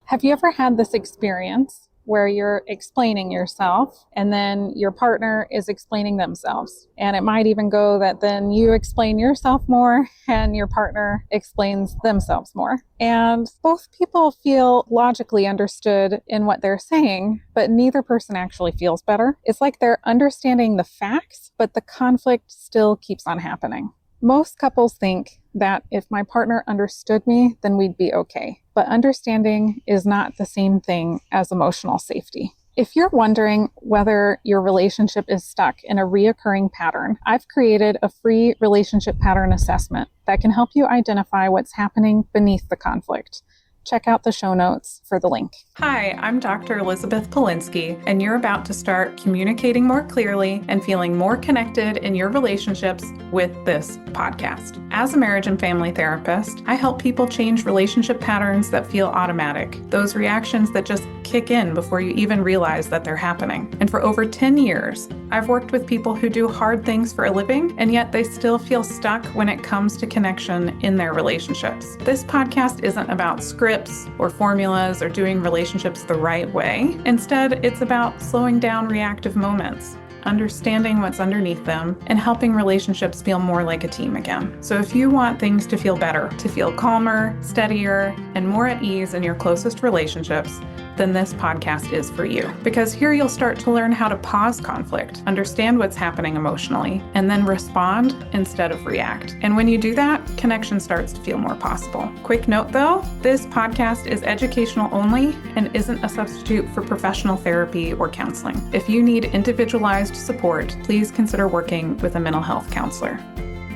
Have you ever had this experience where you're explaining yourself and then your partner is explaining themselves? And it might even go that then you explain yourself more and your partner explains themselves more. And both people feel logically understood in what they're saying, but neither person actually feels better. It's like they're understanding the facts, but the conflict still keeps on happening. Most couples think that if my partner understood me, then we'd be okay. But understanding is not the same thing as emotional safety. If you're wondering whether your relationship is stuck in a reoccurring pattern, I've created a free relationship pattern assessment that can help you identify what's happening beneath the conflict. Check out the show notes for the link. Hi, I'm Dr. Elizabeth Polinsky, and you're about to start communicating more clearly and feeling more connected in your relationships with this podcast. As a marriage and family therapist, I help people change relationship patterns that feel automatic, those reactions that just kick in before you even realize that they're happening. And for over 10 years, I've worked with people who do hard things for a living, and yet they still feel stuck when it comes to connection in their relationships. This podcast isn't about scripts or formulas or doing relationships the right way. Instead, it's about slowing down reactive moments, understanding what's underneath them, and helping relationships feel more like a team again. So if you want things to feel better, to feel calmer, steadier, and more at ease in your closest relationships, then this podcast is for you. Because here you'll start to learn how to pause conflict, understand what's happening emotionally, and then respond instead of react. And when you do that, connection starts to feel more possible. Quick note though, this podcast is educational only and isn't a substitute for professional therapy or counseling. If you need individualized support, please consider working with a mental health counselor.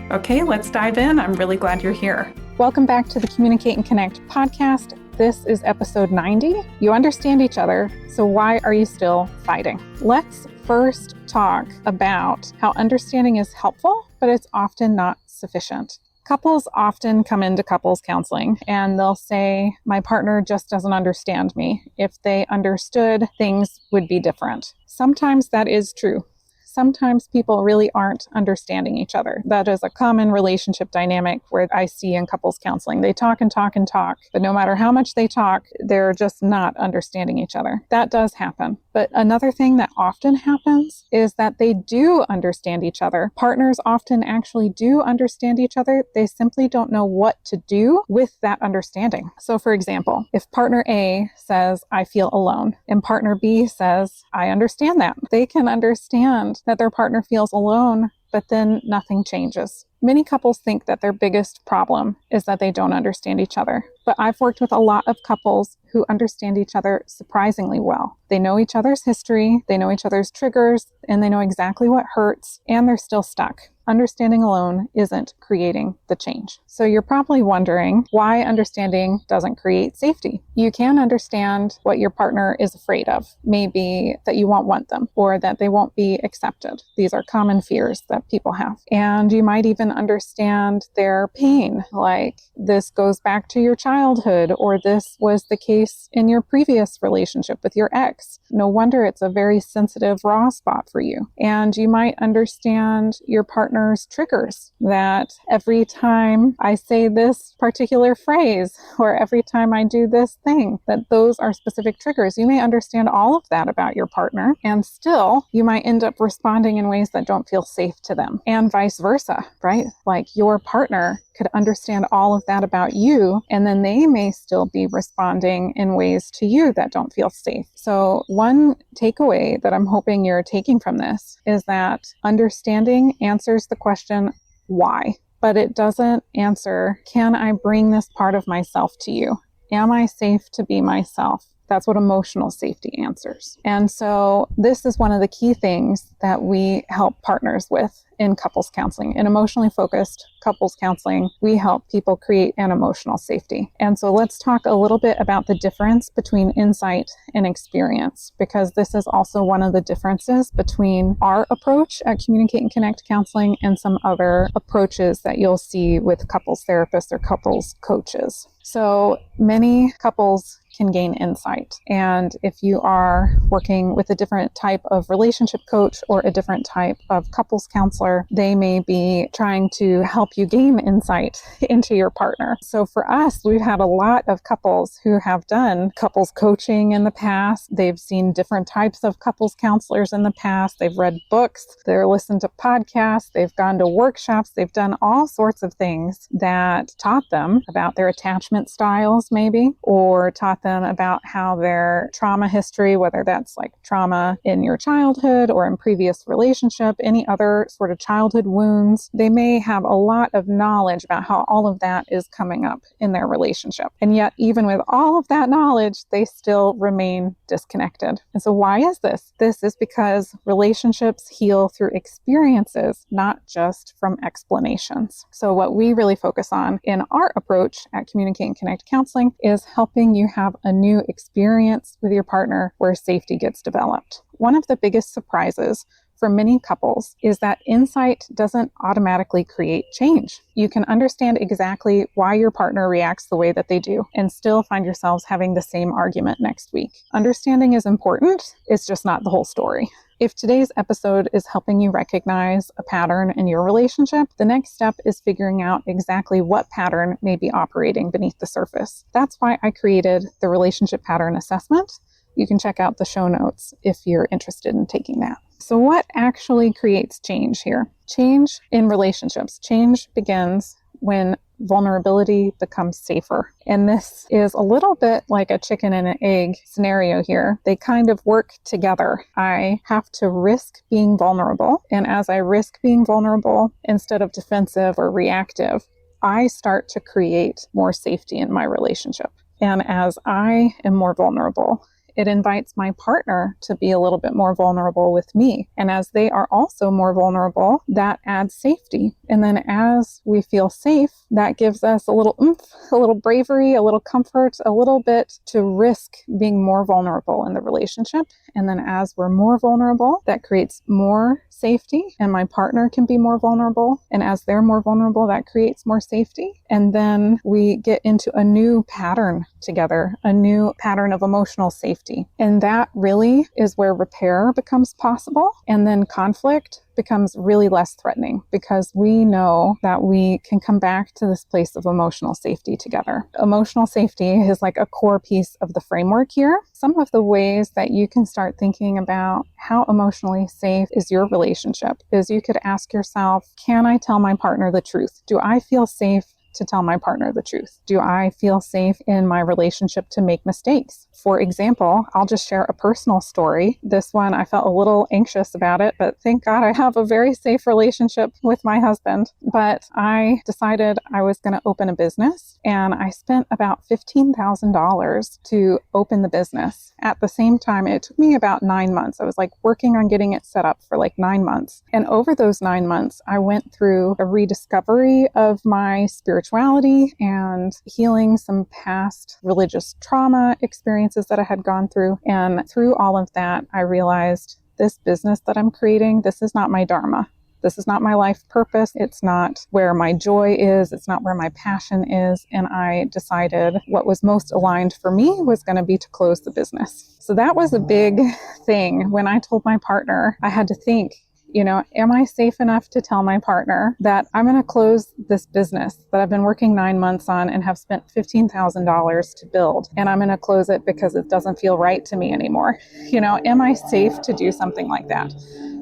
Okay, let's dive in. I'm really glad you're here. Welcome back to the Communicate and Connect podcast. This is episode 90. You understand each other, so why are you still fighting? Let's first talk about how understanding is helpful, but it's often not sufficient. Couples often come into couples counseling and they'll say, my partner just doesn't understand me. If they understood, things would be different. Sometimes that is true. Sometimes people really aren't understanding each other. That is a common relationship dynamic where I see in couples counseling. They talk and talk and talk, but no matter how much they talk, they're just not understanding each other. That does happen. But another thing that often happens is that they do understand each other. Partners often actually do understand each other. They simply don't know what to do with that understanding. So for example, if partner A says, I feel alone, and partner B says, I understand that, they can understand that their partner feels alone, but then nothing changes. Many couples think that their biggest problem is that they don't understand each other. But I've worked with a lot of couples who understand each other surprisingly well. They know each other's history, they know each other's triggers, and they know exactly what hurts, and they're still stuck. Understanding alone isn't creating the change. So you're probably wondering why understanding doesn't create safety. You can understand what your partner is afraid of. Maybe that you won't want them or that they won't be accepted. These are common fears that people have. And you might even understand their pain, like this goes back to your childhood, or this was the case in your previous relationship with your ex. No wonder it's a very sensitive, raw spot for you. And you might understand your partner's triggers, that every time I say this particular phrase, or every time I do this thing, that those are specific triggers. You may understand all of that about your partner, and still you might end up responding in ways that don't feel safe to them, and vice versa, right? Like your partner could understand all of that about you, and then they may still be responding in ways to you that don't feel safe. So one takeaway that I'm hoping you're taking from this is that understanding answers the question, why? But it doesn't answer, can I bring this part of myself to you? Am I safe to be myself? That's what emotional safety answers. And so this is one of the key things that we help partners with in couples counseling. In emotionally focused couples counseling, we help people create an emotional safety. And so let's talk a little bit about the difference between insight and experience, because this is also one of the differences between our approach at Communicate and Connect Counseling and some other approaches that you'll see with couples therapists or couples coaches. So many couples can gain insight. And if you are working with a different type of relationship coach or a different type of couples counselor, they may be trying to help you gain insight into your partner. So for us, we've had a lot of couples who have done couples coaching in the past. They've seen different types of couples counselors in the past. They've read books, they've listened to podcasts, they've gone to workshops, they've done all sorts of things that taught them about their attachment styles maybe, or taught them about how their trauma history, whether that's like trauma in your childhood or in previous relationship, any other sort of childhood wounds, they may have a lot of knowledge about how all of that is coming up in their relationship. And yet, even with all of that knowledge, they still remain disconnected. And so why is this? This is because relationships heal through experiences, not just from explanations. So what we really focus on in our approach at Communicate and Connect Counseling is helping you have a new experience with your partner where safety gets developed. One of the biggest surprises for many couples is that insight doesn't automatically create change. You can understand exactly why your partner reacts the way that they do and still find yourselves having the same argument next week. Understanding is important, it's just not the whole story. If today's episode is helping you recognize a pattern in your relationship, the next step is figuring out exactly what pattern may be operating beneath the surface. That's why I created the Relationship Pattern Assessment. You can check out the show notes if you're interested in taking that. So what actually creates change here? Change in relationships. Change begins when vulnerability becomes safer. And this is a little bit like a chicken and an egg scenario here. They kind of work together. I have to risk being vulnerable. And as I risk being vulnerable, instead of defensive or reactive, I start to create more safety in my relationship. And as I am more vulnerable, it invites my partner to be a little bit more vulnerable with me. And as they are also more vulnerable, that adds safety. And then as we feel safe, that gives us a little oomph, a little bravery, a little comfort, a little bit to risk being more vulnerable in the relationship. And then as we're more vulnerable, that creates more safety and my partner can be more vulnerable. And as they're more vulnerable, that creates more safety. And then we get into a new pattern together, a new pattern of emotional safety. And that really is where repair becomes possible. And then conflict becomes really less threatening because we know that we can come back to this place of emotional safety together. Emotional safety is like a core piece of the framework here. Some of the ways that you can start thinking about how emotionally safe is your relationship is you could ask yourself, can I tell my partner the truth? Do I feel safe to tell my partner the truth? Do I feel safe in my relationship to make mistakes? For example, I'll just share a personal story. This one, I felt a little anxious about it, but thank God I have a very safe relationship with my husband. But I decided I was going to open a business and I spent about $15,000 to open the business. At the same time, it took me about 9 months. I was like working on getting it set up for like 9 months. And over those 9 months, I went through a rediscovery of my spirituality and healing some past religious trauma experiences that I had gone through. And through all of that, I realized this business that I'm creating, this is not my dharma. This is not my life purpose. It's not where my joy is. It's not where my passion is. And I decided what was most aligned for me was going to be to close the business. So that was a big thing. When I told my partner, I had to think, am I safe enough to tell my partner that I'm going to close this business that I've been working 9 months on and have spent $15,000 to build, and I'm going to close it because it doesn't feel right to me anymore? Am I safe to do something like that?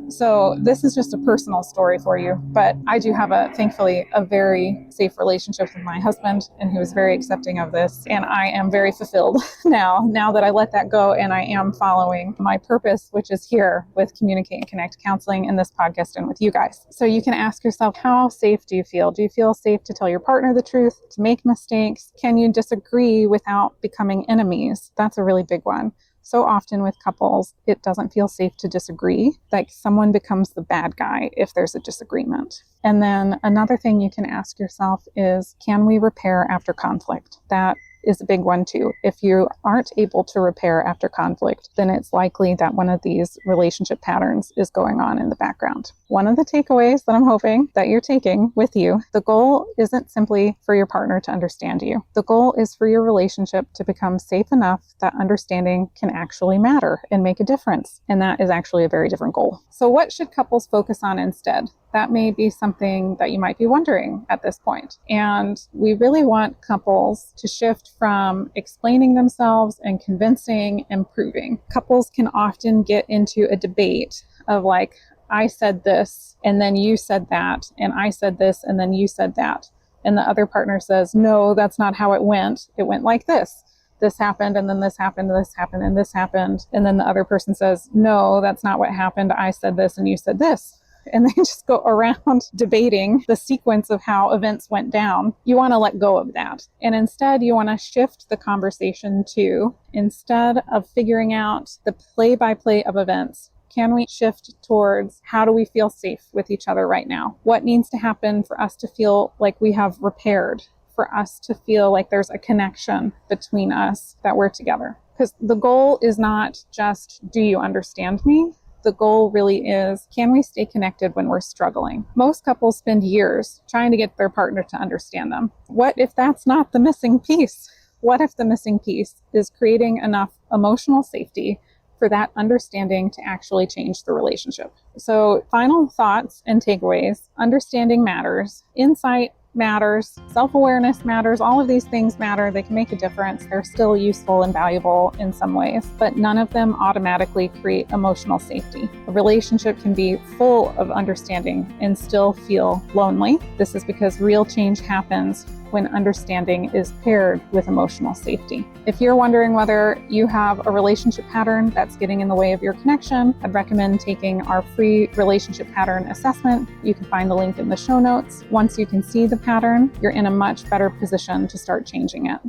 So this is just a personal story for you, but I do have thankfully, a very safe relationship with my husband, and he was very accepting of this. And I am very fulfilled now that I let that go and I am following my purpose, which is here with Communicate and Connect Counseling in this podcast and with you guys. So you can ask yourself, how safe do you feel? Do you feel safe to tell your partner the truth, to make mistakes? Can you disagree without becoming enemies? That's a really big one. So often with couples, it doesn't feel safe to disagree. Like someone becomes the bad guy if there's a disagreement. And then another thing you can ask yourself is, can we repair after conflict? That is a big one too. If you aren't able to repair after conflict, then it's likely that one of these relationship patterns is going on in the background. One of the takeaways that I'm hoping that you're taking with you, the goal isn't simply for your partner to understand you. The goal is for your relationship to become safe enough that understanding can actually matter and make a difference. And that is actually a very different goal. So what should couples focus on instead? That may be something that you might be wondering at this point. And we really want couples to shift from explaining themselves and convincing and proving. Couples can often get into a debate of like, I said this, and then you said that, and I said this, and then you said that. And the other partner says, no, that's not how it went. It went like this. This happened, and then this happened, and this happened, and this happened. And then the other person says, no, that's not what happened. I said this, and you said this. And they just go around debating the sequence of how events went down. You want to let go of that. And instead, you want to shift the conversation to, instead of figuring out the play-by-play of events, can we shift towards how do we feel safe with each other right now? What needs to happen for us to feel like we have repaired, for us to feel like there's a connection between us, that we're together? Because the goal is not just, do you understand me? The goal really is, can we stay connected when we're struggling? Most couples spend years trying to get their partner to understand them. What if that's not the missing piece? What if the missing piece is creating enough emotional safety for that understanding to actually change the relationship? So, final thoughts and takeaways. Understanding matters. Insight matters. Self-awareness matters. All of these things matter. They can make a difference. They're still useful and valuable in some ways, but none of them automatically create emotional safety. A relationship can be full of understanding and still feel lonely. This is because real change happens when understanding is paired with emotional safety. If you're wondering whether you have a relationship pattern that's getting in the way of your connection, I'd recommend taking our free relationship pattern assessment. You can find the link in the show notes. Once you can see the pattern, you're in a much better position to start changing it.